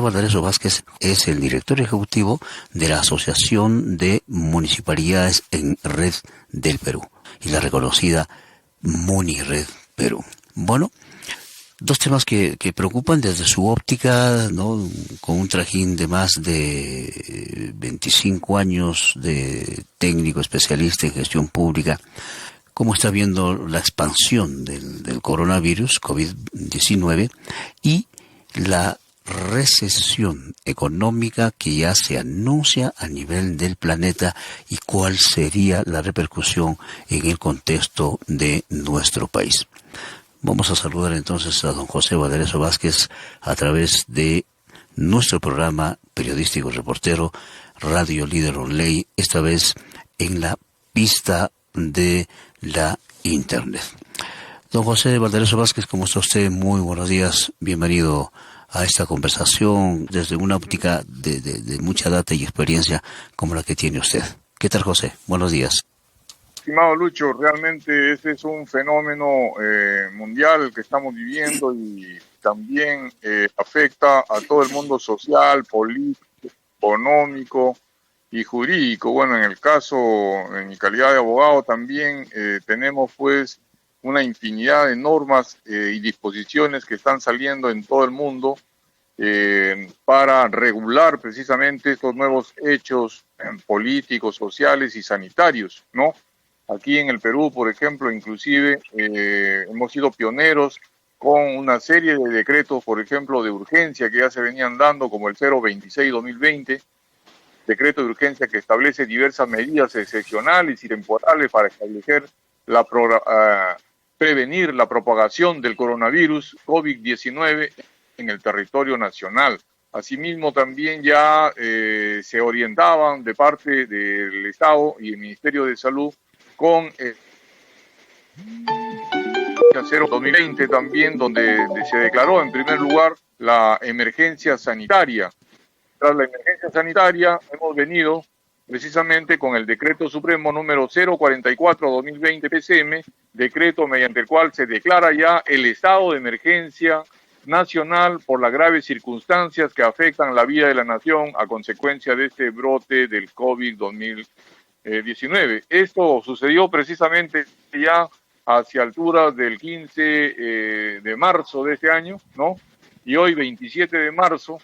Valderazo Vázquez es el director ejecutivo de la Asociación de Municipalidades en Red del Perú y la reconocida MuniRed Perú. Bueno, dos temas que preocupan desde su óptica, ¿no? Con un trajín de más de 25 años de técnico especialista en gestión pública. ¿Cómo está viendo la expansión del coronavirus, COVID-19, y la recesión económica que ya se anuncia a nivel del planeta y cuál sería la repercusión en el contexto de nuestro país? Vamos a saludar entonces a don José Valderazo Vázquez a través de nuestro programa periodístico reportero Radio Líder Online, esta vez en la pista de la Internet. Don José Valderazo Vázquez, ¿cómo está usted? Muy buenos días, bienvenido a esta conversación desde una óptica de mucha data y experiencia como la que tiene usted. ¿Qué tal, José? Buenos días. Estimado Lucho, realmente este es un fenómeno mundial que estamos viviendo y también afecta a todo el mundo social, político, económico y jurídico. Bueno, en el caso, en mi calidad de abogado, también tenemos pues una infinidad de normas y disposiciones que están saliendo en todo el mundo para regular precisamente estos nuevos hechos políticos, sociales y sanitarios, ¿no? Aquí en el Perú, por ejemplo, inclusive hemos sido pioneros con una serie de decretos, por ejemplo, de urgencia que ya se venían dando, como el 026-2020, decreto de urgencia que establece diversas medidas excepcionales y temporales para establecer prevenir la propagación del coronavirus COVID-19 en el territorio nacional. Asimismo, también ya se orientaban de parte del Estado y el Ministerio de Salud con el 2020 también, donde se declaró en primer lugar la emergencia sanitaria. Tras la emergencia sanitaria hemos venido precisamente con el decreto supremo número 044-2020 PCM, decreto mediante el cual se declara ya el estado de emergencia nacional por las graves circunstancias que afectan la vida de la nación a consecuencia de este brote del COVID-19. Esto sucedió precisamente ya hacia alturas del 15 de marzo de este año, ¿no? Y hoy, 27 de marzo,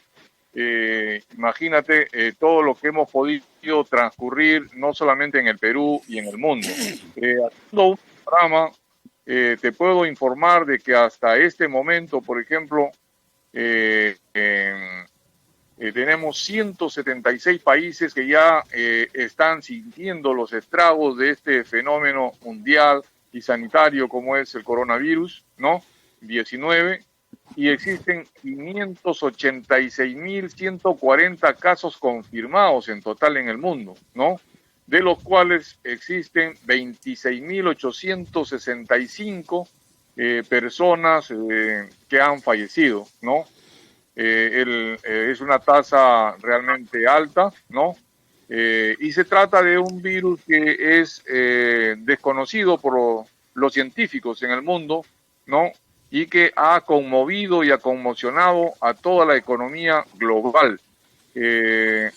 imagínate todo lo que hemos podido transcurrir, no solamente en el Perú y en el mundo. Haciendo un programa, te puedo informar de que hasta este momento, por ejemplo, tenemos 176 países que ya están sintiendo los estragos de este fenómeno mundial y sanitario como es el coronavirus, ¿no? 19, y existen 586.140 casos confirmados en total en el mundo, ¿no? De los cuales existen 26.865 personas que han fallecido, ¿no? Es una tasa realmente alta, ¿no? Y se trata de un virus que es desconocido por los científicos en el mundo, ¿no? Y que ha conmovido y ha conmocionado a toda la economía global.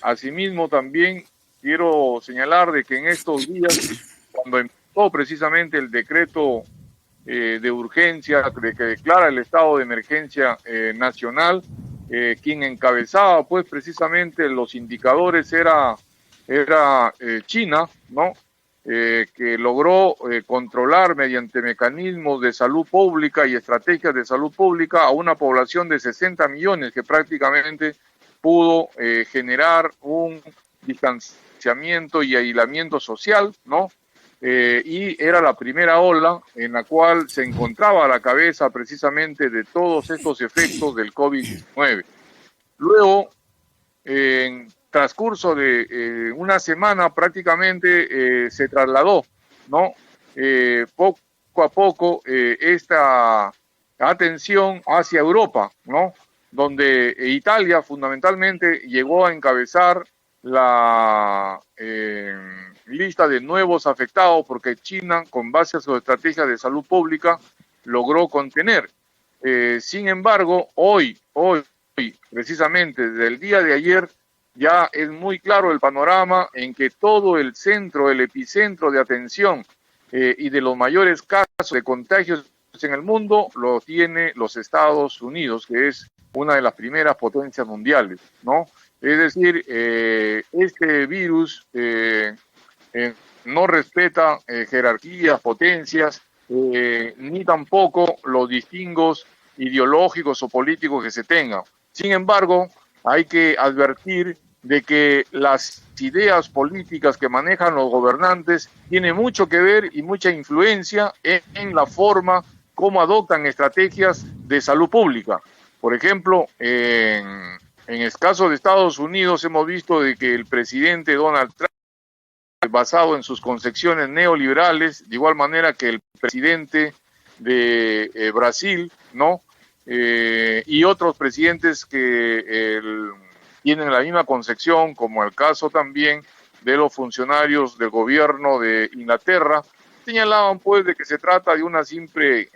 Asimismo, también quiero señalar de que en estos días, cuando empezó precisamente el decreto de urgencia, de que declara el estado de emergencia nacional, quien encabezaba pues precisamente los indicadores era China, ¿no? Que logró controlar mediante mecanismos de salud pública y estrategias de salud pública a una población de 60 millones que prácticamente pudo generar un distanciamiento y aislamiento social, ¿no? Y era la primera ola en la cual se encontraba a la cabeza precisamente de todos estos efectos del COVID-19. Luego, en transcurso de una semana prácticamente se trasladó, ¿no? Poco a poco esta atención hacia Europa, ¿no? Donde Italia fundamentalmente llegó a encabezar la lista de nuevos afectados porque China, con base a su estrategia de salud pública, logró contener. Sin embargo, hoy precisamente desde el día de ayer, ya es muy claro el panorama en que todo el centro, el epicentro de atención y de los mayores casos de contagios en el mundo lo tiene los Estados Unidos, que es una de las primeras potencias mundiales, ¿no? Es decir, este virus no respeta jerarquías, potencias, ni tampoco los distingos ideológicos o políticos que se tengan. Sin embargo, hay que advertir de que las ideas políticas que manejan los gobernantes tienen mucho que ver y mucha influencia en la forma como adoptan estrategias de salud pública. Por ejemplo, en el caso de Estados Unidos hemos visto de que el presidente Donald Trump, basado en sus concepciones neoliberales, de igual manera que el presidente de Brasil, ¿no? Y otros presidentes que tienen la misma concepción, como el caso también de los funcionarios del gobierno de Inglaterra, señalaban pues de que se trata de una simple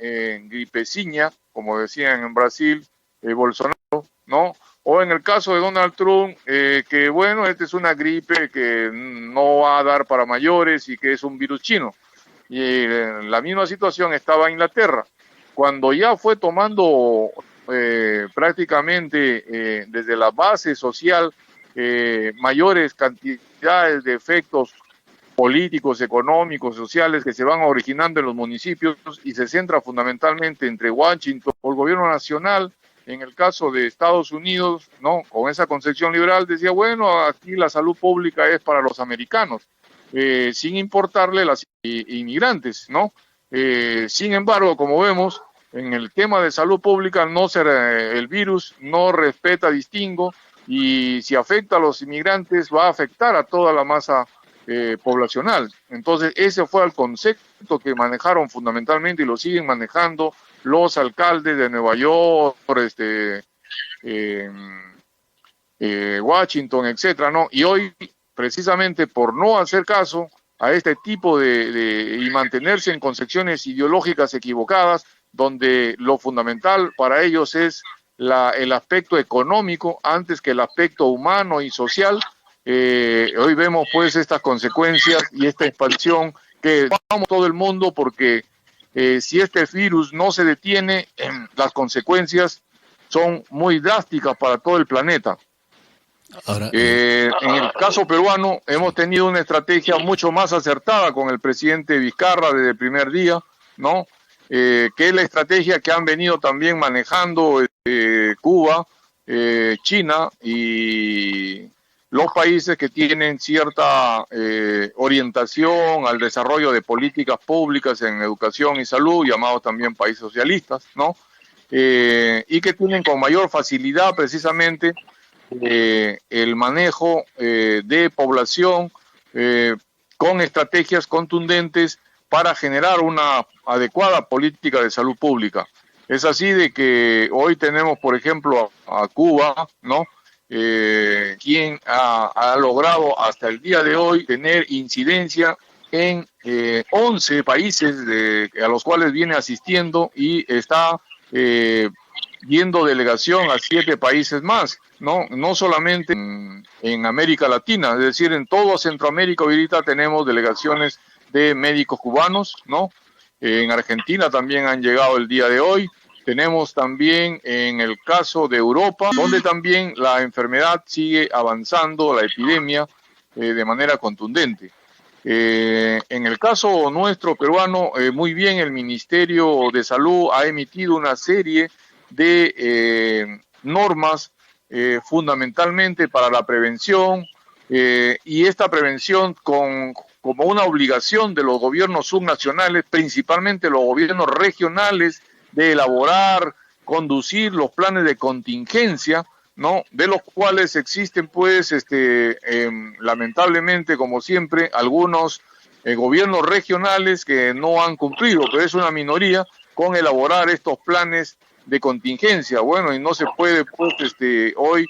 gripeciña, como decían en Brasil, Bolsonaro, ¿no? O en el caso de Donald Trump, que bueno, esta es una gripe que no va a dar para mayores y que es un virus chino. Y la misma situación estaba en Inglaterra. Cuando ya fue tomando prácticamente desde la base social mayores cantidades de efectos políticos, económicos, sociales que se van originando en los municipios y se centra fundamentalmente entre Washington o el gobierno nacional. En el caso de Estados Unidos, ¿no? Con esa concepción liberal decía, bueno, aquí la salud pública es para los americanos, sin importarle las inmigrantes, ¿no? Sin embargo, como vemos, en el tema de salud pública el virus no respeta distingo y si afecta a los inmigrantes va a afectar a toda la masa poblacional. Entonces ese fue el concepto que manejaron fundamentalmente y lo siguen manejando los alcaldes de Nueva York, Washington, etcétera, ¿no? Y hoy, precisamente por no hacer caso a este tipo y mantenerse en concepciones ideológicas equivocadas, donde lo fundamental para ellos es el aspecto económico antes que el aspecto humano y social, hoy vemos pues estas consecuencias y esta expansión que vamos todo el mundo porque si este virus no se detiene, las consecuencias son muy drásticas para todo el planeta. Ahora, en el caso peruano hemos tenido una estrategia mucho más acertada con el presidente Vizcarra desde el primer día, ¿no? Que es la estrategia que han venido también manejando Cuba, China y los países que tienen cierta orientación al desarrollo de políticas públicas en educación y salud, llamados también países socialistas, ¿no? Y que tienen con mayor facilidad precisamente el manejo de población con estrategias contundentes para generar una adecuada política de salud pública. Es así de que hoy tenemos, por ejemplo, a Cuba, ¿no? Quien ha logrado hasta el día de hoy tener incidencia en 11 países a los cuales viene asistiendo y está yendo delegación a 7 países más, no solamente en América Latina, es decir, en todo Centroamérica ahorita tenemos delegaciones de médicos cubanos, ¿no? En Argentina también han llegado el día de hoy. Tenemos también en el caso de Europa, donde también la enfermedad sigue avanzando, la epidemia, de manera contundente. En el caso nuestro peruano, muy bien, el Ministerio de Salud ha emitido una serie de normas fundamentalmente para la prevención y esta prevención como una obligación de los gobiernos subnacionales, principalmente los gobiernos regionales, de elaborar, conducir los planes de contingencia, ¿no? De los cuales existen, pues, lamentablemente, como siempre, algunos gobiernos regionales que no han cumplido, pero es una minoría, con elaborar estos planes de contingencia. Bueno, y no se puede, pues, hoy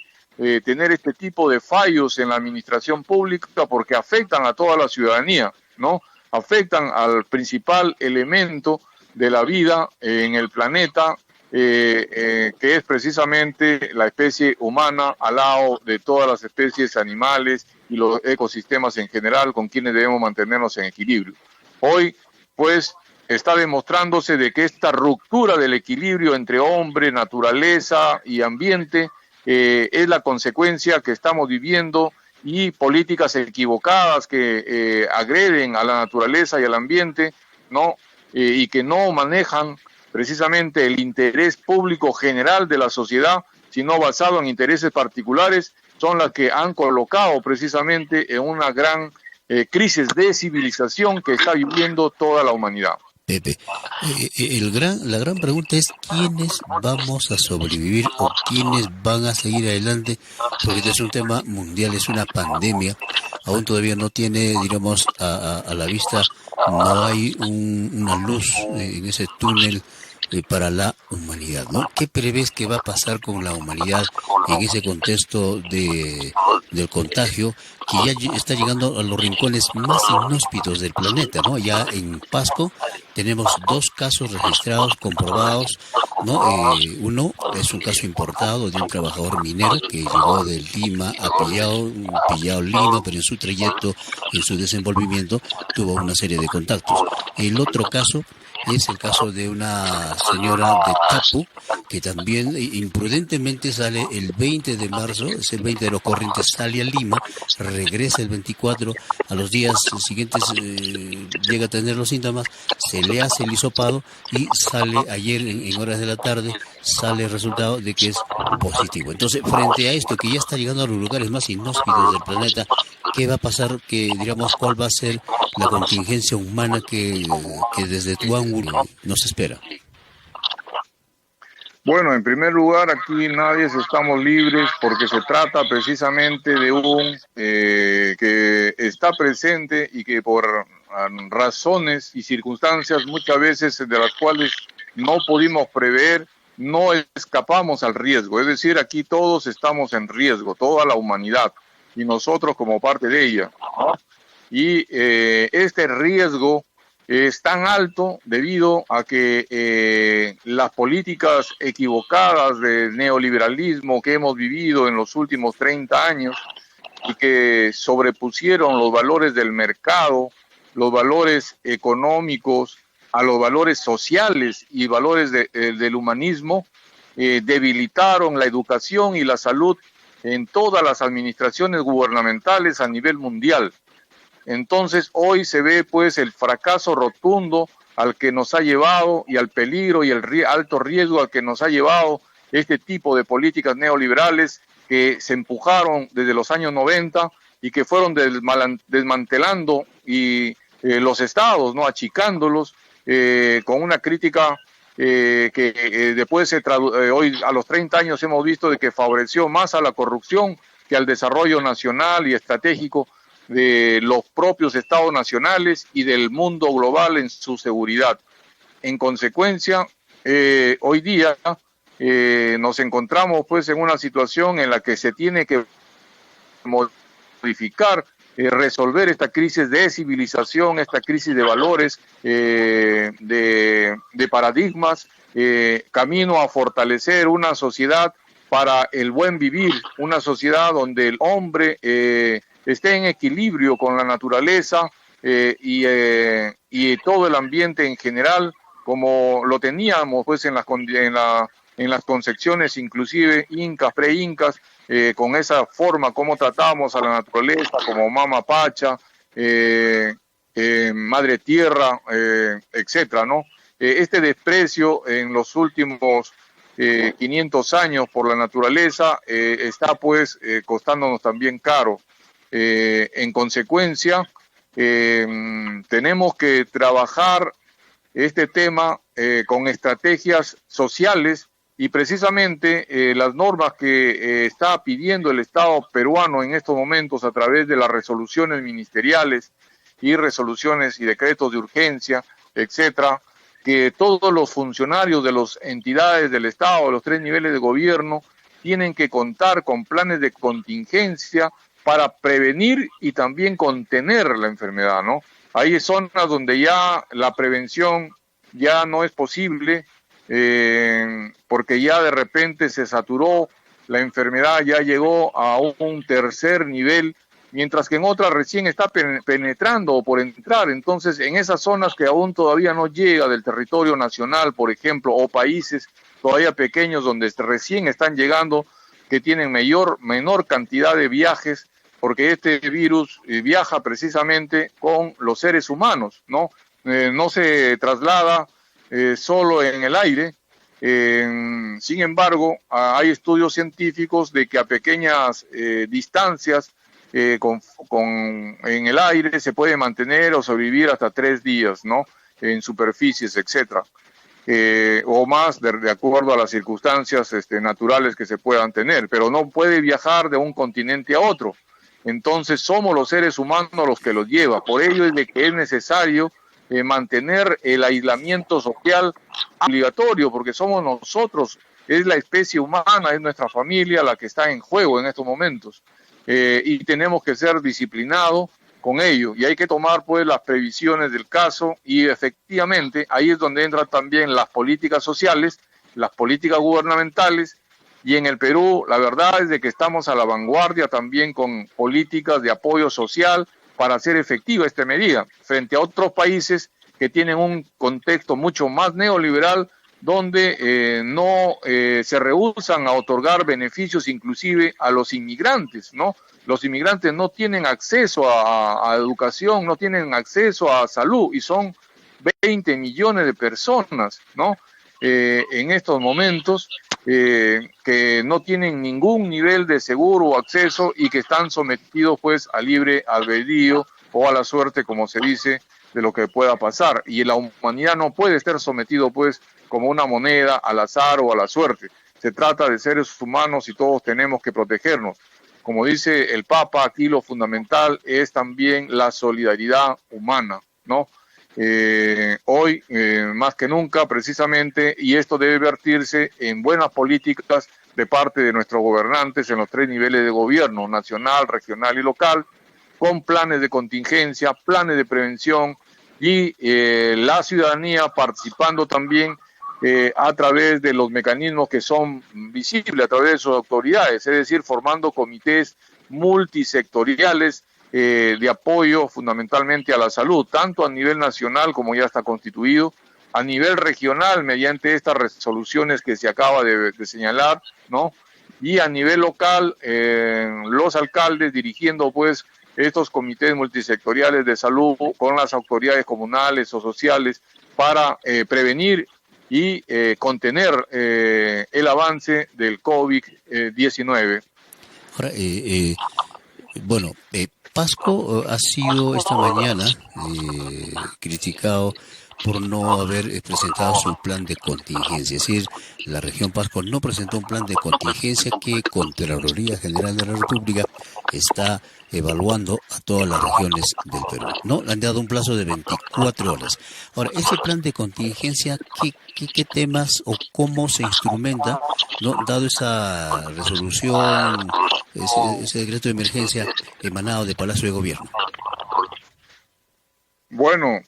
tener este tipo de fallos en la administración pública porque afectan a toda la ciudadanía, ¿no? Afectan al principal elemento de la vida en el planeta, que es precisamente la especie humana al lado de todas las especies animales y los ecosistemas en general, con quienes debemos mantenernos en equilibrio. Hoy, pues, está demostrándose de que esta ruptura del equilibrio entre hombre, naturaleza y ambiente es la consecuencia que estamos viviendo, y políticas equivocadas que agreden a la naturaleza y al ambiente, ¿no? Y que no manejan precisamente el interés público general de la sociedad, sino basado en intereses particulares, son las que han colocado precisamente en una gran crisis de civilización que está viviendo toda la humanidad. Pepe, la gran pregunta es quiénes vamos a sobrevivir o quiénes van a seguir adelante, porque este es un tema mundial, es una pandemia, aún todavía no tiene, digamos, a la vista, no hay una luz en ese túnel para la humanidad, ¿no? ¿Qué prevés que va a pasar con la humanidad en ese contexto del contagio que ya está llegando a los rincones más inhóspitos del planeta, ¿no? Ya en Pasco tenemos 2 casos registrados, comprobados, ¿no? Uno es un caso importado de un trabajador minero que llegó de Lima a Pillao Lima, pero en su trayecto, en su desenvolvimiento, tuvo una serie de contactos. El otro caso es el caso de una señora de Tapu, que también imprudentemente sale el 20 de marzo, es el 20 de los Corrientes, sale a Lima, regresa el 24, a los días siguientes llega a tener los síntomas, se le hace el hisopado y sale ayer en horas de la tarde, sale el resultado de que es positivo. Entonces, frente a esto que ya está llegando a los lugares más inhóspitos del planeta, ¿qué va a pasar? ¿Cuál va a ser la contingencia humana que desde tu ángulo nos espera? Bueno, en primer lugar, aquí nadie estamos libres porque se trata precisamente de un que está presente y que por razones y circunstancias muchas veces de las cuales no pudimos prever, no escapamos al riesgo. Es decir, aquí todos estamos en riesgo, toda la humanidad, y nosotros como parte de ella, ¿no? Y este riesgo es tan alto debido a que las políticas equivocadas del neoliberalismo que hemos vivido en los últimos 30 años y que sobrepusieron los valores del mercado, los valores económicos a los valores sociales y valores del humanismo, debilitaron la educación y la salud en todas las administraciones gubernamentales a nivel mundial. Entonces hoy se ve pues el fracaso rotundo al que nos ha llevado y al peligro y el alto riesgo al que nos ha llevado este tipo de políticas neoliberales que se empujaron desde los años 90 y que fueron desmantelando y los estados, ¿no? Achicándolos con una crítica que después hoy a los 30 años hemos visto de que favoreció más a la corrupción que al desarrollo nacional y estratégico de los propios estados nacionales y del mundo global en su seguridad. En consecuencia, hoy día nos encontramos pues en una situación en la que se tiene que modificar, resolver esta crisis de civilización, esta crisis de valores, de paradigmas, camino a fortalecer una sociedad para el buen vivir, una sociedad donde el hombre esté en equilibrio con la naturaleza y todo el ambiente en general, como lo teníamos pues en las concepciones inclusive incas, pre-incas, con esa forma como tratamos a la naturaleza, como Mama Pacha, Madre Tierra, etcétera, ¿no? Este desprecio en los últimos 500 años por la naturaleza está pues costándonos también caro. En consecuencia, tenemos que trabajar este tema con estrategias sociales y precisamente las normas que está pidiendo el Estado peruano en estos momentos a través de las resoluciones ministeriales y resoluciones y decretos de urgencia, etcétera, que todos los funcionarios de las entidades del Estado, de los 3 niveles de gobierno, tienen que contar con planes de contingencia para prevenir y también contener la enfermedad, ¿no? Hay zonas donde ya la prevención ya no es posible porque ya de repente se saturó, la enfermedad ya llegó a un tercer nivel, mientras que en otras recién está penetrando o por entrar. Entonces, en esas zonas que aún todavía no llega del territorio nacional, por ejemplo, o países todavía pequeños donde recién están llegando, que tienen menor cantidad de viajes, porque este virus viaja precisamente con los seres humanos, ¿no? No se traslada solo en el aire. Sin embargo, hay estudios científicos de que a pequeñas distancias en el aire se puede mantener o sobrevivir hasta 3 días, ¿no? En superficies, etcétera. O más de acuerdo a las circunstancias naturales que se puedan tener, pero no puede viajar de un continente a otro. Entonces somos los seres humanos los que los lleva. Por ello es de que es necesario mantener el aislamiento social obligatorio, porque somos nosotros, es la especie humana, es nuestra familia la que está en juego en estos momentos. Y tenemos que ser disciplinados con ello, y hay que tomar pues las previsiones del caso, y efectivamente ahí es donde entran también las políticas sociales, las políticas gubernamentales, y en el Perú la verdad es de que estamos a la vanguardia también con políticas de apoyo social para hacer efectiva esta medida, frente a otros países que tienen un contexto mucho más neoliberal, donde no se rehúsan a otorgar beneficios inclusive a los inmigrantes, ¿no? Los inmigrantes no tienen acceso a educación, no tienen acceso a salud, y son 20 millones de personas, ¿no? En estos momentos que no tienen ningún nivel de seguro o acceso, y que están sometidos pues a libre albedrío o a la suerte, como se dice, de lo que pueda pasar. Y la humanidad no puede estar sometido pues como una moneda al azar o a la suerte. Se trata de seres humanos y todos tenemos que protegernos. Como dice el Papa, aquí lo fundamental es también la solidaridad humana, ¿no? Hoy, más que nunca, precisamente, y esto debe vertirse en buenas políticas de parte de nuestros gobernantes en los 3 niveles de gobierno, nacional, regional y local, con planes de contingencia, planes de prevención, y la ciudadanía participando también a través de los mecanismos que son visibles, a través de sus autoridades, es decir, formando comités multisectoriales de apoyo fundamentalmente a la salud, tanto a nivel nacional, como ya está constituido, a nivel regional mediante estas resoluciones que se acaba de señalar, ¿no? Y a nivel local, los alcaldes dirigiendo pues estos comités multisectoriales de salud con las autoridades comunales o sociales para prevenir y contener el avance del COVID-19. Ahora, bueno, Pasco ha sido esta mañana criticado por no haber presentado su plan de contingencia. Es decir, la región Pasco no presentó un plan de contingencia que Contraloría General de la República está evaluando a todas las regiones del Perú. No, le han dado un plazo de 24 horas. Ahora, ese plan de contingencia, ¿qué temas o cómo se instrumenta, no, dado esa resolución, ese decreto de emergencia emanado de Palacio de Gobierno? Bueno,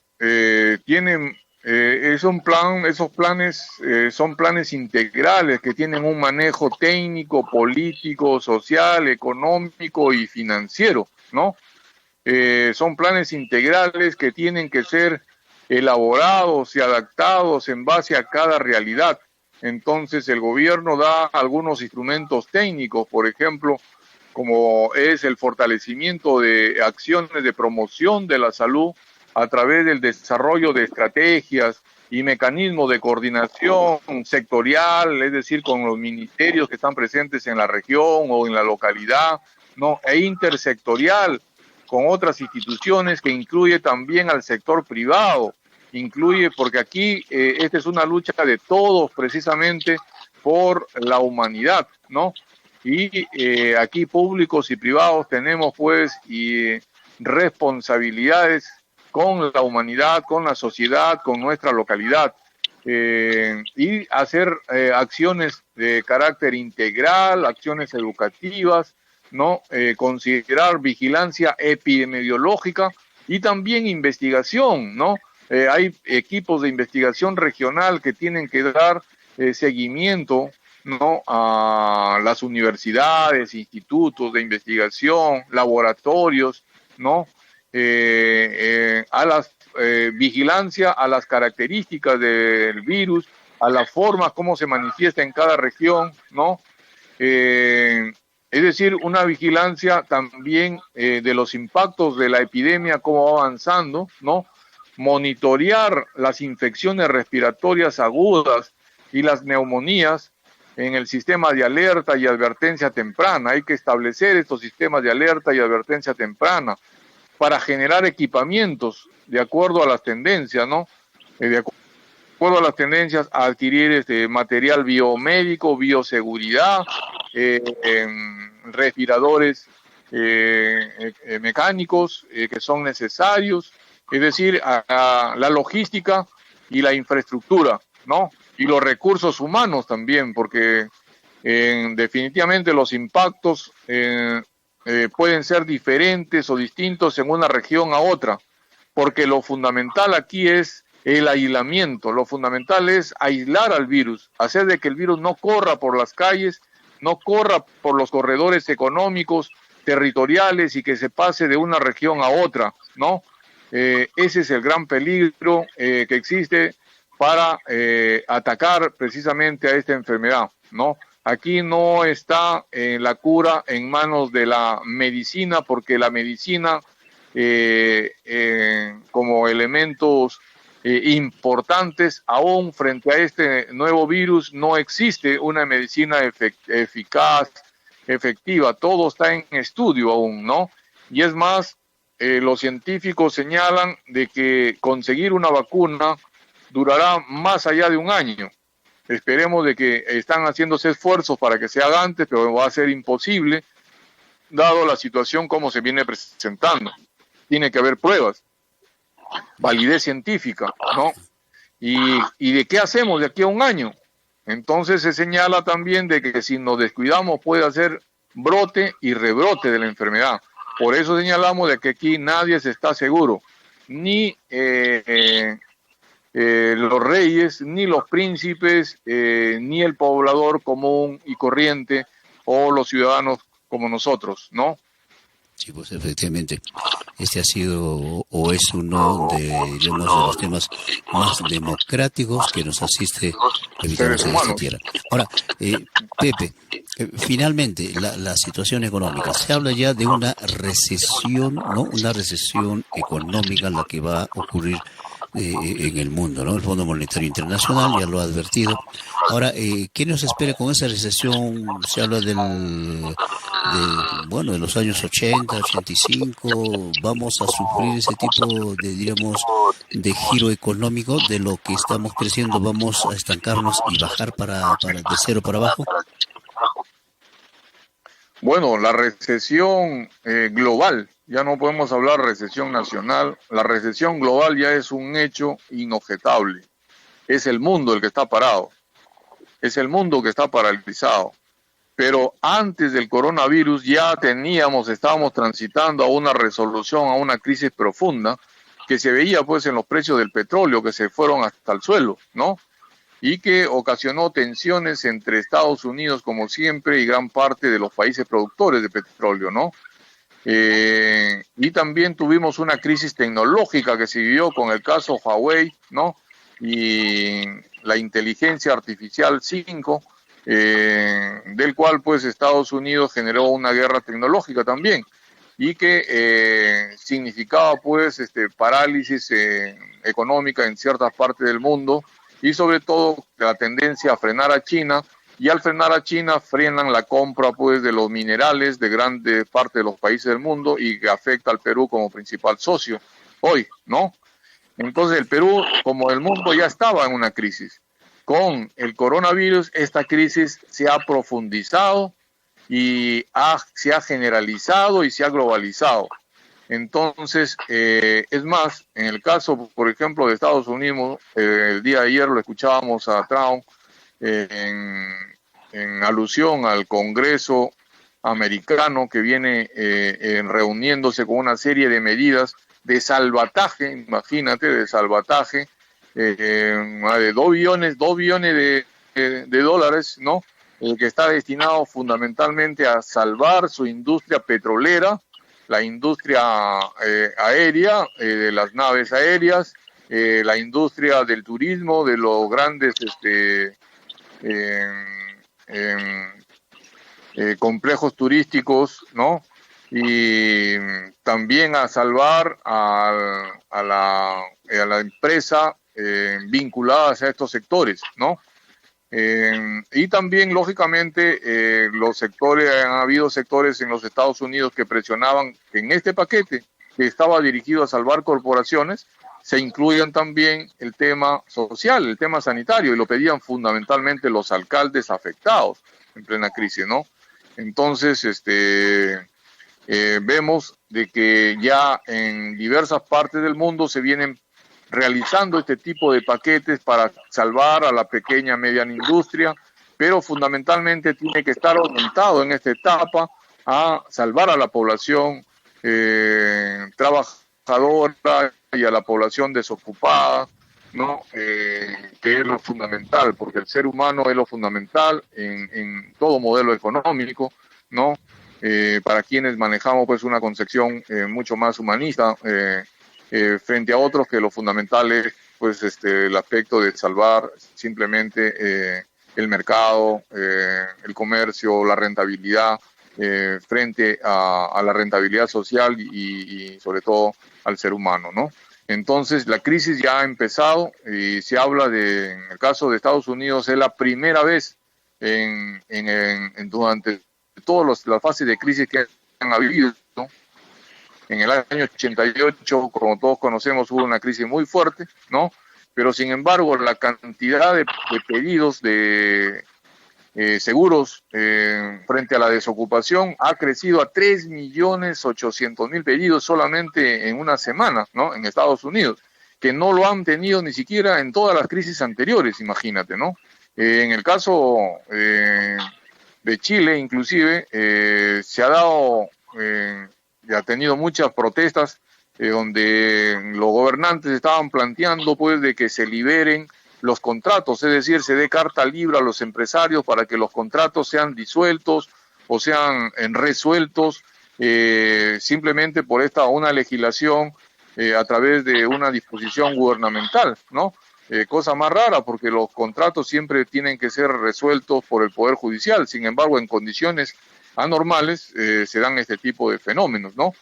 esos planes son planes integrales que tienen un manejo técnico, político, social, económico y financiero, ¿no? Son planes integrales que tienen que ser elaborados y adaptados en base a cada realidad. Entonces el gobierno da algunos instrumentos técnicos, por ejemplo, como es el fortalecimiento de acciones de promoción de la salud a través del desarrollo de estrategias y mecanismos de coordinación sectorial, es decir, con los ministerios que están presentes en la región o en la localidad, ¿no? E intersectorial, con otras instituciones, que incluye también al sector privado, incluye, porque aquí esta es una lucha de todos precisamente por la humanidad, ¿no? Y aquí públicos y privados tenemos pues responsabilidades con la humanidad, con la sociedad, con nuestra localidad, y hacer acciones de carácter integral, acciones educativas, ¿no? Considerar vigilancia epidemiológica y también investigación, ¿no? hay equipos de investigación regional que tienen que dar seguimiento, ¿no?, a las universidades, institutos de investigación, laboratorios, ¿no?, a la vigilancia a las características del virus, a las formas como se manifiesta en cada región, ¿no? Es decir, una vigilancia también de los impactos de la epidemia, cómo va avanzando, ¿no? Monitorear las infecciones respiratorias agudas y las neumonías en el sistema de alerta y advertencia temprana. Hay que establecer estos sistemas de alerta y advertencia temprana para generar equipamientos de acuerdo a las tendencias, ¿no? De acuerdo a las tendencias, a adquirir material biomédico, bioseguridad, respiradores mecánicos que son necesarios, es decir, a la logística y la infraestructura, ¿no? Y los recursos humanos también, porque definitivamente los impactos pueden ser diferentes o distintos en una región a otra, porque lo fundamental aquí es el aislamiento. Lo fundamental es aislar al virus, hacer de que el virus no corra por las calles, no corra por los corredores económicos, territoriales, y que se pase de una región a otra, ¿no? Ese es el gran peligro que existe para atacar precisamente a esta enfermedad, ¿no? Aquí no está la cura en manos de la medicina, porque la medicina como elementos importantes, aún frente a este nuevo virus, no existe una medicina eficaz, efectiva. Todo está en estudio aún, ¿no? Y es más, los científicos señalan de que conseguir una vacuna durará más allá de un año. Esperemos de que están haciéndose esfuerzos para que se haga antes, pero va a ser imposible, dado la situación como se viene presentando. Tiene que haber pruebas, validez científica, ¿no? ¿Y de qué hacemos de aquí a un año? Entonces se señala también de que si nos descuidamos puede hacer brote y rebrote de la enfermedad. Por eso señalamos de que aquí nadie se está seguro, ni los reyes, ni los príncipes, ni el poblador común y corriente, o los ciudadanos como nosotros, ¿no? Sí, pues efectivamente, este ha sido o es uno de los temas más democráticos que nos asiste evitarnos en esta tierra. Ahora, Pepe, finalmente, la situación económica. Se habla ya de una recesión, ¿no? Una recesión económica la que va a ocurrir en el mundo, ¿no? El Fondo Monetario Internacional ya lo ha advertido. Ahora, ¿qué nos espera con esa recesión? Se habla de los años 80, 85, vamos a sufrir ese tipo de, digamos, de giro económico de lo que estamos creciendo, vamos a estancarnos y bajar de cero para abajo. Bueno, la recesión global, ya no podemos hablar de recesión nacional, la recesión global ya es un hecho inobjetable. Es el mundo el que está parado, es el mundo que está paralizado. Pero antes del coronavirus ya estábamos transitando a una resolución, a una crisis profunda, que se veía pues en los precios del petróleo, que se fueron hasta el suelo, ¿no? Y que ocasionó tensiones entre Estados Unidos, como siempre, y gran parte de los países productores de petróleo, ¿no? Y también tuvimos una crisis tecnológica que se vivió con el caso Huawei, ¿no? Y la inteligencia artificial 5, del cual pues Estados Unidos generó una guerra tecnológica también, y que significaba pues parálisis económica en ciertas partes del mundo, y sobre todo la tendencia a frenar a China, y al frenar a China frenan la compra pues de los minerales de grande parte de los países del mundo, y que afecta al Perú como principal socio hoy, ¿no? Entonces el Perú, como el mundo ya estaba en una crisis, con el coronavirus esta crisis se ha profundizado y se ha generalizado y se ha globalizado. Entonces, es más, en el caso, por ejemplo, de Estados Unidos, el día de ayer lo escuchábamos a Trump en alusión al Congreso americano, que viene reuniéndose con una serie de medidas de salvataje, imagínate, de salvataje, de 2 billones de dólares, ¿no? Que está destinado fundamentalmente a salvar su industria petrolera, la industria aérea, de las naves aéreas, la industria del turismo, de los grandes complejos turísticos, ¿no? Y también a salvar a la empresa vinculadas a estos sectores, ¿no? Y también, lógicamente, los sectores, han habido sectores en los Estados Unidos que presionaban que en este paquete, que estaba dirigido a salvar corporaciones, se incluyan también el tema social, el tema sanitario, y lo pedían fundamentalmente los alcaldes afectados en plena crisis, ¿no? Entonces, vemos de que ya en diversas partes del mundo se vienen realizando este tipo de paquetes para salvar a la pequeña y mediana industria, pero fundamentalmente tiene que estar orientado en esta etapa a salvar a la población trabajadora y a la población desocupada, ¿no? Que es lo fundamental, porque el ser humano es lo fundamental en todo modelo económico, ¿no? Para quienes manejamos pues una concepción mucho más humanista, frente a otros que lo fundamental es pues el aspecto de salvar simplemente el mercado, el comercio, la rentabilidad, frente a la rentabilidad social y sobre todo al ser humano, ¿no? Entonces la crisis ya ha empezado y se habla de, en el caso de Estados Unidos, es la primera vez durante todas las fases de crisis que han habido, ¿no? En el año 88, como todos conocemos, hubo una crisis muy fuerte, ¿no? Pero sin embargo, la cantidad de pedidos de seguros frente a la desocupación ha crecido a 3.800.000 pedidos solamente en una semana, ¿no? En Estados Unidos, que no lo han tenido ni siquiera en todas las crisis anteriores, imagínate, ¿no? En el caso de Chile, inclusive, se ha dado... ha tenido muchas protestas donde los gobernantes estaban planteando pues de que se liberen los contratos, es decir, se dé carta libre a los empresarios para que los contratos sean disueltos o sean resueltos simplemente por una legislación a través de una disposición gubernamental, ¿no? Cosa más rara porque los contratos siempre tienen que ser resueltos por el Poder Judicial, sin embargo en condiciones anormales se dan este tipo de fenómenos, ¿no?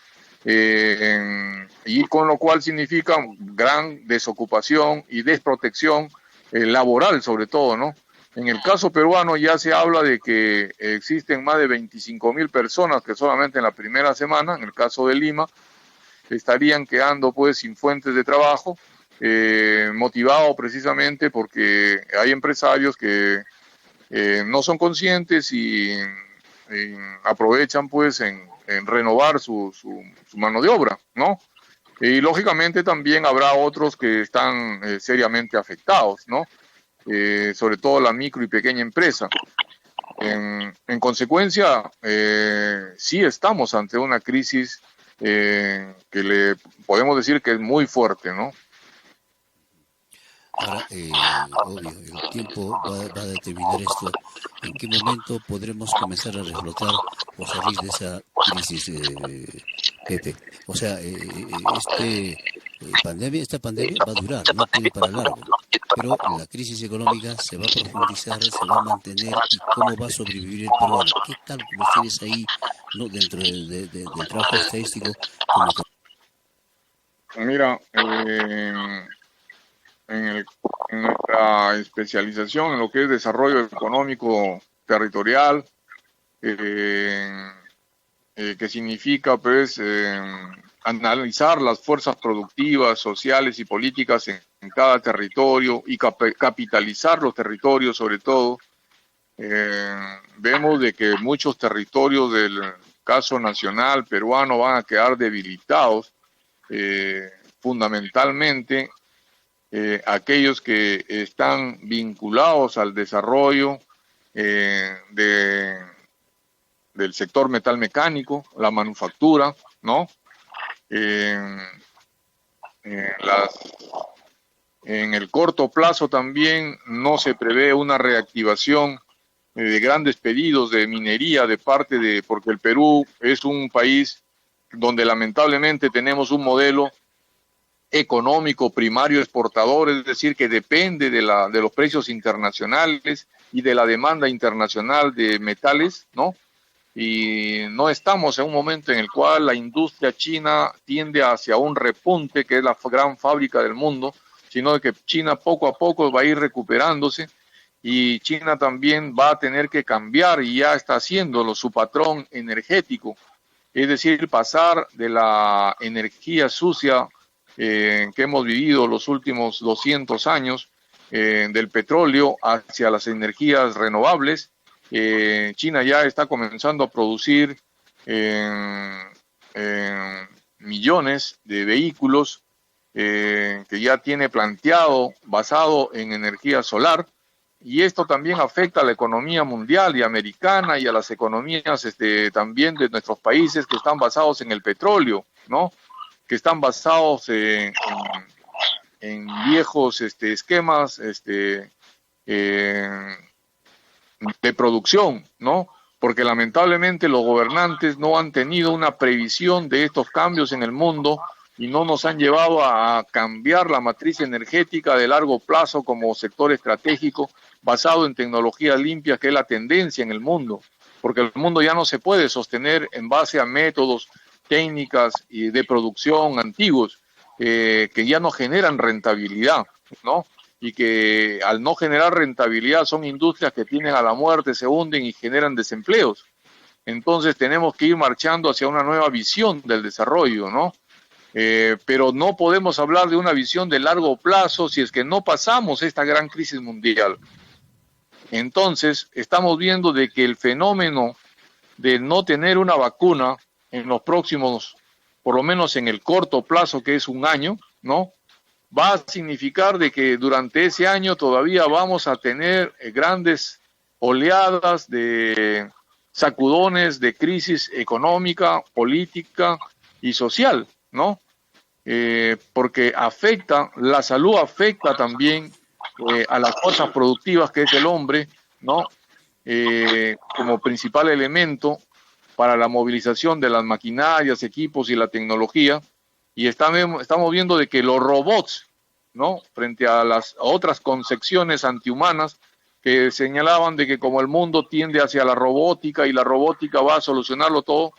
Y con lo cual significa gran desocupación y desprotección laboral sobre todo, ¿no? En el caso peruano ya se habla de que existen más de 25.000 personas que solamente en la primera semana, en el caso de Lima, estarían quedando pues sin fuentes de trabajo, motivado precisamente porque hay empresarios que no son conscientes y aprovechan pues en renovar su mano de obra, ¿no? Y lógicamente también habrá otros que están seriamente afectados, ¿no? Sobre todo la micro y pequeña empresa. En consecuencia, sí estamos ante una crisis que le podemos decir que es muy fuerte, ¿no? Ahora, obvio, el tiempo va a determinar esto. ¿En qué momento podremos comenzar a reflotar o salir de esa crisis, Pepe? O sea, esta pandemia va a durar, no tiene para largo. Pero la crisis económica se va a profundizar, se va a mantener y cómo va a sobrevivir el peruano. ¿Qué cálculos tienes ahí, no, dentro del trabajo estadístico? Mira, en nuestra especialización en lo que es desarrollo económico territorial, que significa pues analizar las fuerzas productivas, sociales y políticas en cada territorio y capitalizar los territorios sobre todo. Vemos de que muchos territorios del caso nacional peruano van a quedar debilitados, fundamentalmente aquellos que están vinculados al desarrollo del sector metalmecánico, la manufactura, ¿no? en el corto plazo también no se prevé una reactivación de grandes pedidos de minería porque el Perú es un país donde lamentablemente tenemos un modelo económico primario exportador, es decir, que depende de los precios internacionales y de la demanda internacional de metales, ¿no? Y no estamos en un momento en el cual la industria china tiende hacia un repunte, que es la gran fábrica del mundo, sino que China poco a poco va a ir recuperándose y China también va a tener que cambiar, y ya está haciéndolo, su patrón energético, es decir, pasar de la energía sucia que hemos vivido los últimos 200 años del petróleo hacia las energías renovables. China ya está comenzando a producir millones de vehículos que ya tiene planteado basado en energía solar, y esto también afecta a la economía mundial y americana y a las economías también de nuestros países que están basados en el petróleo, ¿no? Que están basados en viejos esquemas de producción, ¿no? Porque lamentablemente los gobernantes no han tenido una previsión de estos cambios en el mundo y no nos han llevado a cambiar la matriz energética de largo plazo como sector estratégico basado en tecnologías limpias, que es la tendencia en el mundo, porque el mundo ya no se puede sostener en base a métodos, técnicas y de producción antiguos que ya no generan rentabilidad, ¿no? Y que al no generar rentabilidad son industrias que tienden a la muerte, se hunden y generan desempleos. Entonces tenemos que ir marchando hacia una nueva visión del desarrollo, ¿no? Pero no podemos hablar de una visión de largo plazo si es que no pasamos esta gran crisis mundial. Entonces estamos viendo de que el fenómeno de no tener una vacuna en los próximos, por lo menos en el corto plazo, que es un año, ¿no? Va a significar de que durante ese año todavía vamos a tener grandes oleadas de sacudones de crisis económica, política y social, ¿no? Porque la salud afecta también a las fuerzas productivas, que es el hombre, ¿no? Como principal elemento para la movilización de las maquinarias, equipos y la tecnología. Y estamos viendo de que los robots, ¿no? Frente a las otras concepciones antihumanas que señalaban de que como el mundo tiende hacia la robótica y la robótica va a solucionarlo todo,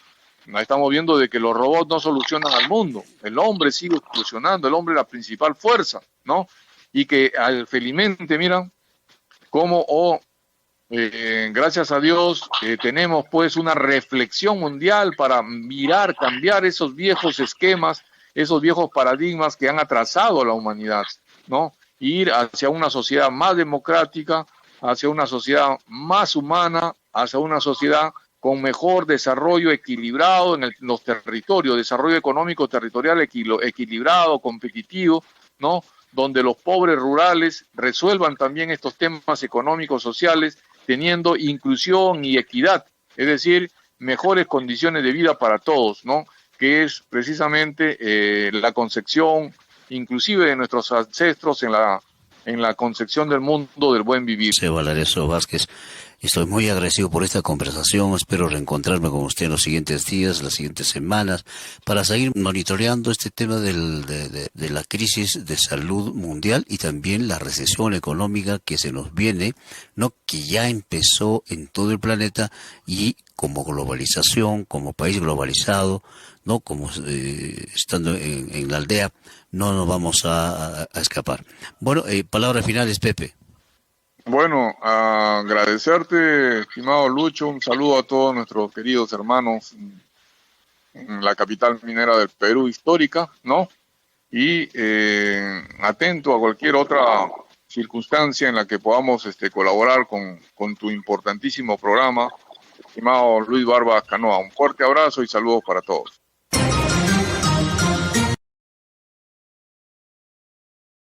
estamos viendo de que los robots no solucionan al mundo. El hombre sigue solucionando, el hombre es la principal fuerza, ¿no? Y que felizmente, mira, como gracias a Dios tenemos pues una reflexión mundial para mirar, cambiar esos viejos esquemas, esos viejos paradigmas que han atrasado a la humanidad, ¿no? Ir hacia una sociedad más democrática, hacia una sociedad más humana, hacia una sociedad con mejor desarrollo equilibrado en los territorios, desarrollo económico territorial equilibrado, competitivo, ¿no? Donde los pobres rurales resuelvan también estos temas económicos, sociales, teniendo inclusión y equidad, es decir, mejores condiciones de vida para todos, ¿no? Que es precisamente la concepción inclusive de nuestros ancestros en la concepción del mundo del buen vivir. José Valareso Vázquez, estoy muy agradecido por esta conversación. Espero reencontrarme con usted en los siguientes días, las siguientes semanas, para seguir monitoreando este tema de la crisis de salud mundial y también la recesión económica que se nos viene, ¿no? Que ya empezó en todo el planeta, y como globalización, como país globalizado, ¿no? Como estando en la aldea, no nos vamos a escapar. Bueno, palabras finales, Pepe. Bueno, agradecerte, estimado Lucho, un saludo a todos nuestros queridos hermanos en la capital minera del Perú histórica, ¿no? Y atento a cualquier otra circunstancia en la que podamos colaborar con tu importantísimo programa, estimado Luis Barba Canoa. Un fuerte abrazo y saludos para todos.